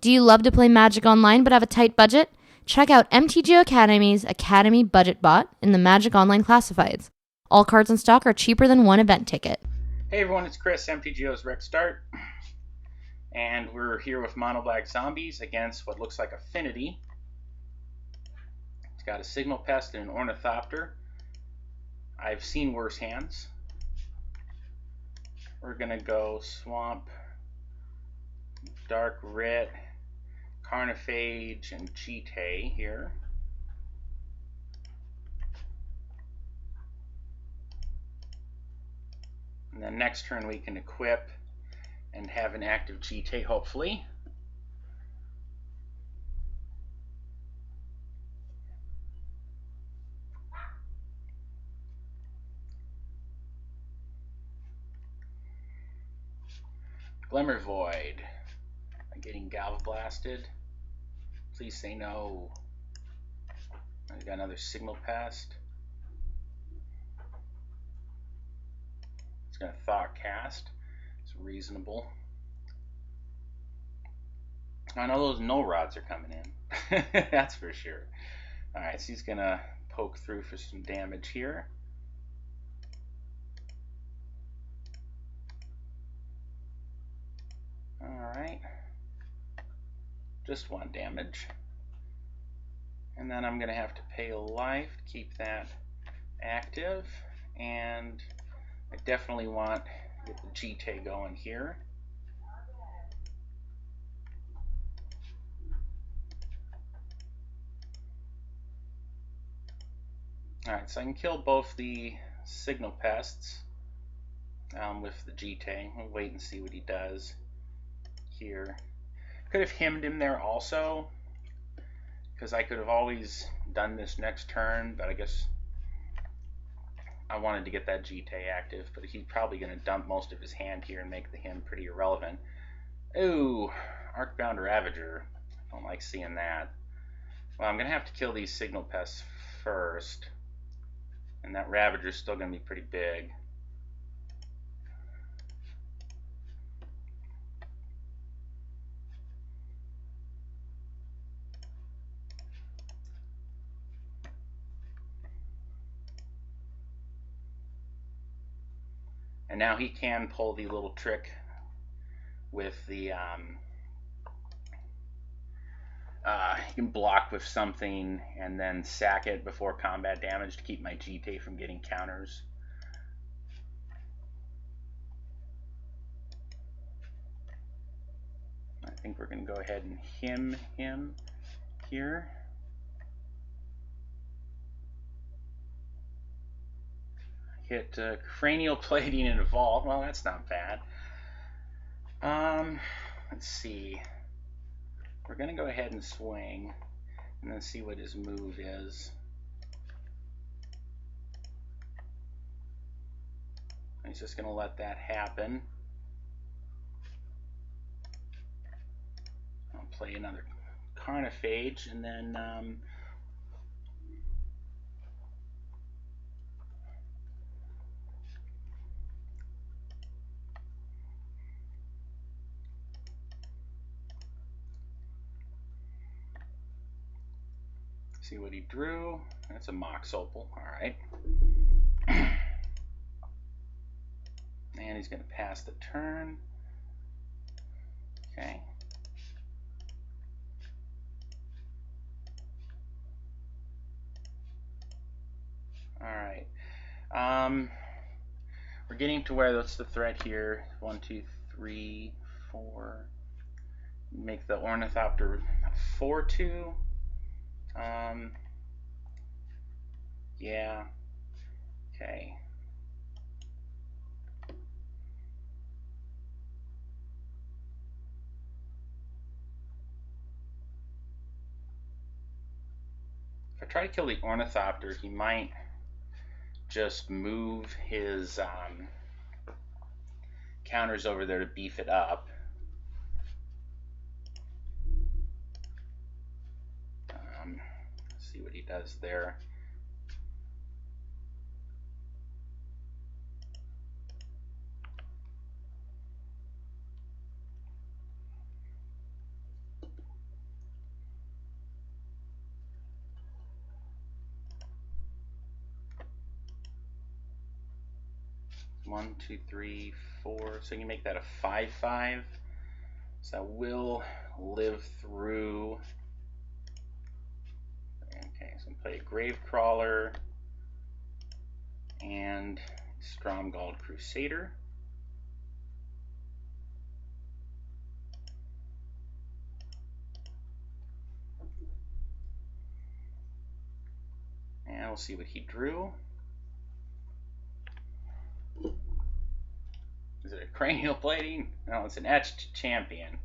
Do you love to play Magic Online but have a tight budget? Check out MTGO Academy's Academy Budget Bot in the Magic Online Classifieds. All cards in stock are cheaper than one event ticket. Hey everyone, it's Chris, MTGO's RexDart, and we're here with Mono Black Zombies against what looks like Affinity. It's got a Signal Pest and an Ornithopter. I've seen worse hands. We're gonna go Swamp, Dark Rit, Carnophage, and Cheetah here. And then next turn we can equip and have an active Cheetah, hopefully. Glimmer Void. I'm getting Galv Blasted. Please say no. I've got another Signal Pest. It's going to Thought Cast. It's reasonable. I know those no rods are coming in. That's for sure. Alright, so he's going to poke through for some damage here. Alright. Just one damage. And then I'm going to have to pay a life to keep that active. And I definitely want to get the Cheetah going here. Alright, so I can kill both the Signal Pests with the Cheetah. We'll wait and see what he does here. Could have hemmed him there also, because I could have always done this next turn, but I guess I wanted to get that Cheetah active, but he's probably going to dump most of his hand here and make the hem pretty irrelevant. Ooh, Arcbound Ravager. I don't like seeing that. Well, I'm going to have to kill these Signal Pests first, and that Ravager is still going to be pretty big. And now he can pull the little trick with the he can block with something and then sack it before combat damage to keep my Cheetah from getting counters. I think we're going to go ahead and hem him here. Hit cranial plating and evolve. Well, that's not bad. Let's see. We're going to go ahead and swing and then see what his move is. He's just going to let that happen. I'll play another Carnophage and then see what he drew. That's a Mox Opal. Alright. And he's going to pass the turn. Okay. Alright. We're getting to where that's the threat here. 1, 2, 3, 4. Make the Ornithopter 4/2. Yeah. Okay. If I try to kill the Ornithopter, he might just move his counters over there to beef it up. See what he does there. 1, 2, 3, 4. So you can make that a 5/5. So we'll live through. Okay, so I'm play a Gravecrawler and Stromgald Crusader. And we'll see what he drew. Is it a cranial plating? No, it's an etched champion.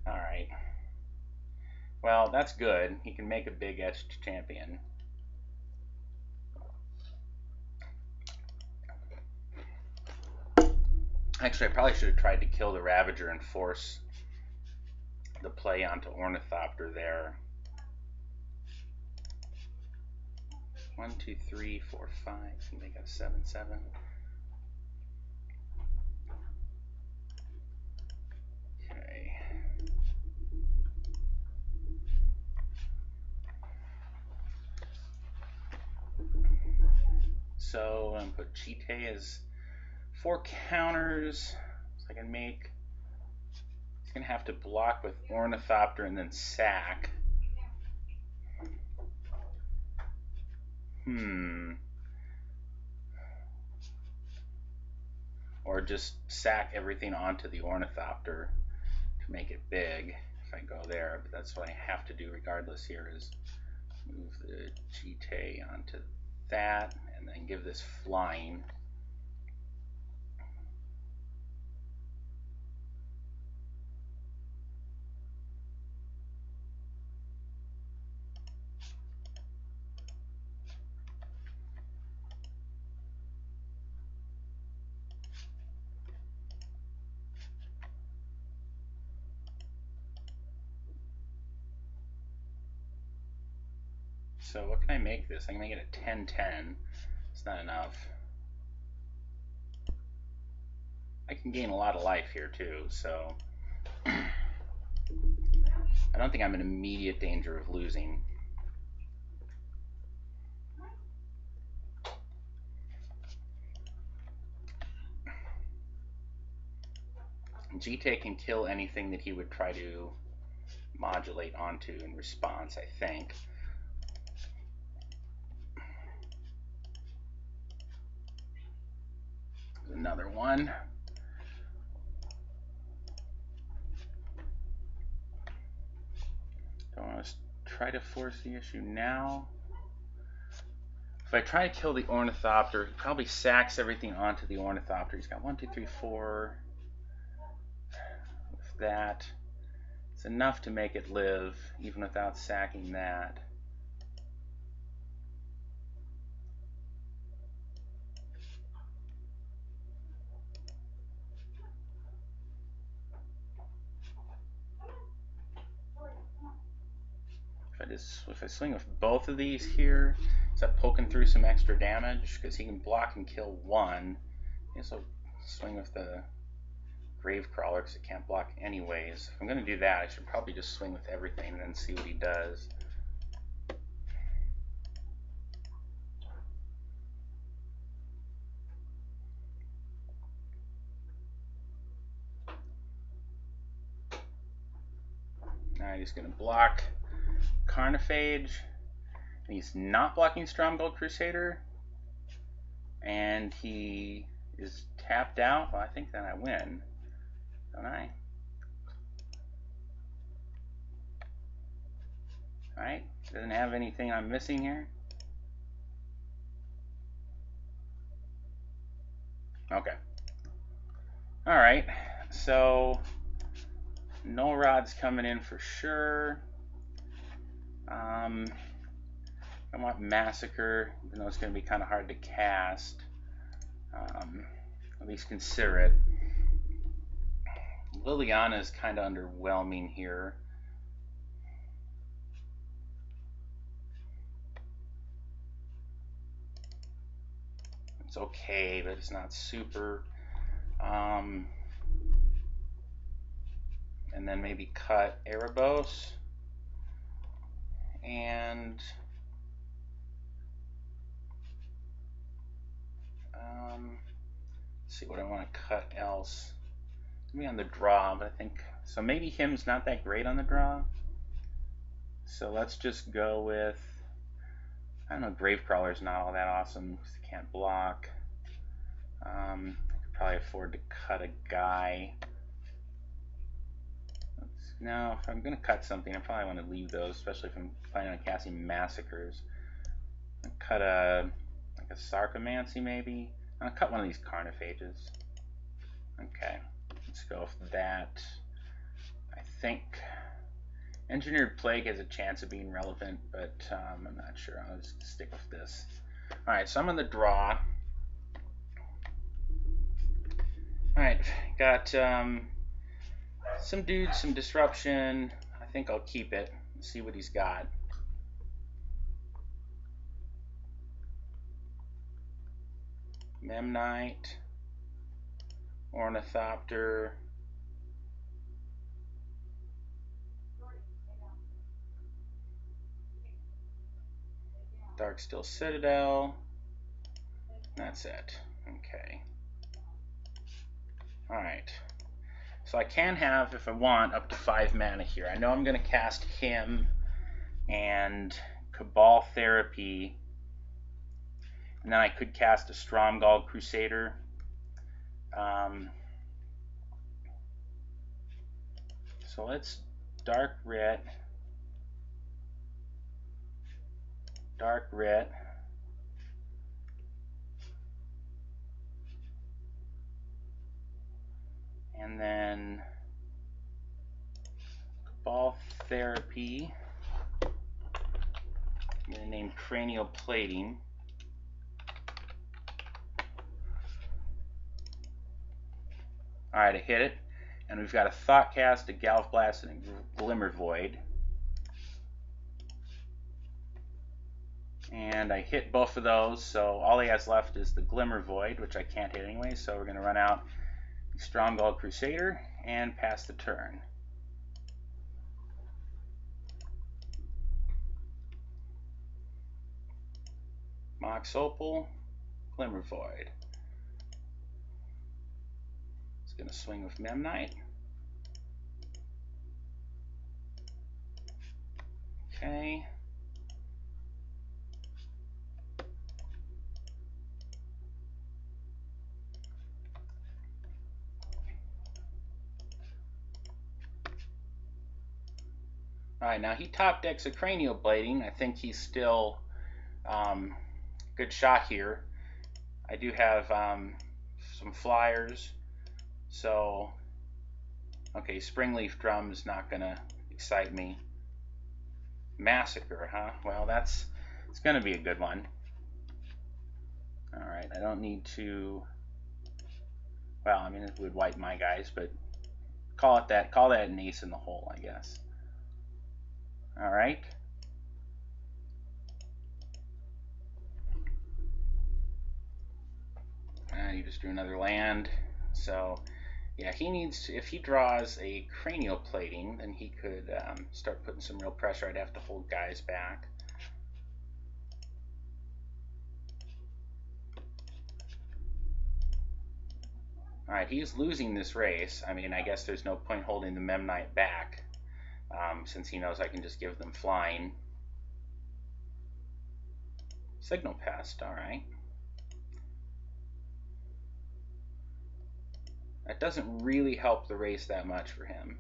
Alright. Well, that's good. He can make a big etched champion. Actually, I probably should have tried to kill the Ravager and force the play onto Ornithopter there. 1, 2, 3, 4, 5. Make it a 7/7. Okay. So I'm gonna put Chite as 4 counters. So I can make. He's gonna have to block with Ornithopter and then sack. Or just sack everything onto the Ornithopter to make it big if I go there. But that's what I have to do regardless here, is move the Chite onto that and then give this flying. So what can I make this? I can make it a 10/10. It's not enough. I can gain a lot of life here too, so I don't think I'm in immediate danger of losing. Chite can kill anything that he would try to modulate onto in response, I think. Another one. Don't want to try to force the issue now. If I try to kill the Ornithopter, he probably sacks everything onto the Ornithopter. He's got 1, 2, 3, 4. With that, it's enough to make it live, even without sacking that. If I swing with both of these here, is that poking through some extra damage? Because he can block and kill one. So swing with the Gravecrawler because it can't block anyways. If I'm going to do that, I should probably just swing with everything and then see what he does. Alright, he's going to block Carnophage. And he's not blocking Stromgald Crusader. And he is tapped out. Well, I think then I win, don't I? Alright, doesn't have anything I'm missing here. Okay. Alright, so Null Rod's coming in for sure. I want Massacre, even though it's going to be kind of hard to cast. At least consider it. Liliana is kind of underwhelming here. It's okay, but it's not super. And then maybe cut Erebos. And Let's see what I want to cut else. Maybe on the draw, but I think so. Maybe him's not that great on the draw. So let's just go with, I don't know, Gravecrawler's not all that awesome because it can't block. I could probably afford to cut a guy. No, if I'm going to cut something, I probably want to leave those, especially if I'm planning on casting Massacres. I'll cut like a Sarcomancy maybe. I'll cut one of these Carnophages. Okay, let's go with that. I think Engineered Plague has a chance of being relevant, but I'm not sure. I'll just stick with this. Alright, so I'm on the draw. Alright, got some dudes, some disruption. I think I'll keep it. Let's see what he's got. Memnite, Ornithopter, Darksteel Citadel. That's it. Okay. Alright. So I can have, if I want, up to 5 mana here. I know I'm going to cast him and Cabal Therapy. And then I could cast a Stromgall Crusader. So let's Dark Rit. Dark Rit. And then Cabal Therapy. I'm going to name Cranial Plating. Alright, I hit it. And we've got a Thoughtcast, a Galv Blast, and a Glimmer Void. And I hit both of those, so all he has left is the Glimmer Void, which I can't hit anyway, so we're going to run out Stromgall Crusader and pass the turn. Mox Opal, Glimmer Void. It's going to swing with Memnite. Okay. Alright, now he top decks a Cranial Blading. I think he's still good shot here. I do have some flyers. So, okay, Springleaf Drum is not going to excite me. Massacre, huh? Well, it's going to be a good one. Alright, I don't need to, well, I mean, it would wipe my guys, but call that an ace in the hole, I guess. Alright. You just drew another land. So, yeah, he needs to, if he draws a Cranial Plating, then he could start putting some real pressure. I'd have to hold guys back. Alright, he's losing this race. I mean, I guess there's no point holding the Memnite back, since he knows I can just give them flying. Signal Pest, alright. That doesn't really help the race that much for him.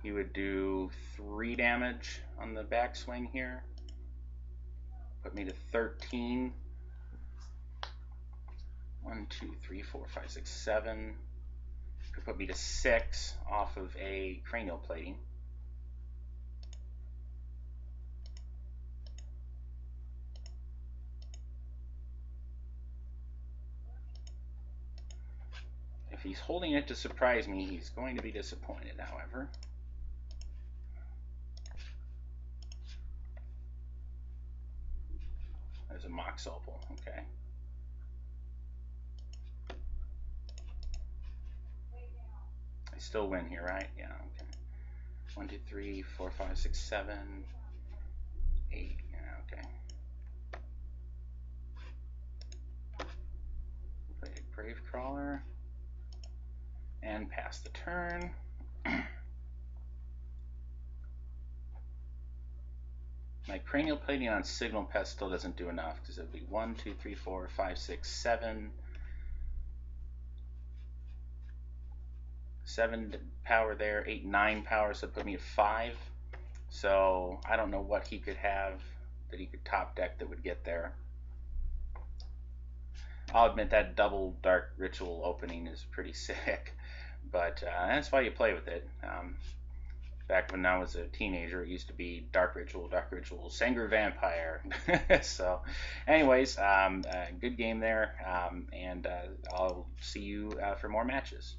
He would do 3 damage on the backswing here. Put me to 13. 1, 2, 3, 4, 5, 6, 7. Could put me to 6 off of a Cranial Plating. If he's holding it to surprise me, he's going to be disappointed, however. There's a Mox Opal, okay. still win here, right? Yeah, okay. 1, 2, 3, 4, 5, 6, 7, 8. Yeah, okay. Play a Gravecrawler and pass the turn. My Cranial Plating on Signal Pest still doesn't do enough because it would be 1, 2, 3, 4, 5, 6, 7. 7 power there, 8, 9 power, so put me at 5. So I don't know what he could have that he could top deck that would get there. I'll admit that double Dark Ritual opening is pretty sick, but that's why you play with it. Back when I was a teenager, it used to be Dark Ritual, Sangre Vampire. So, anyways, good game there, and I'll see you for more matches.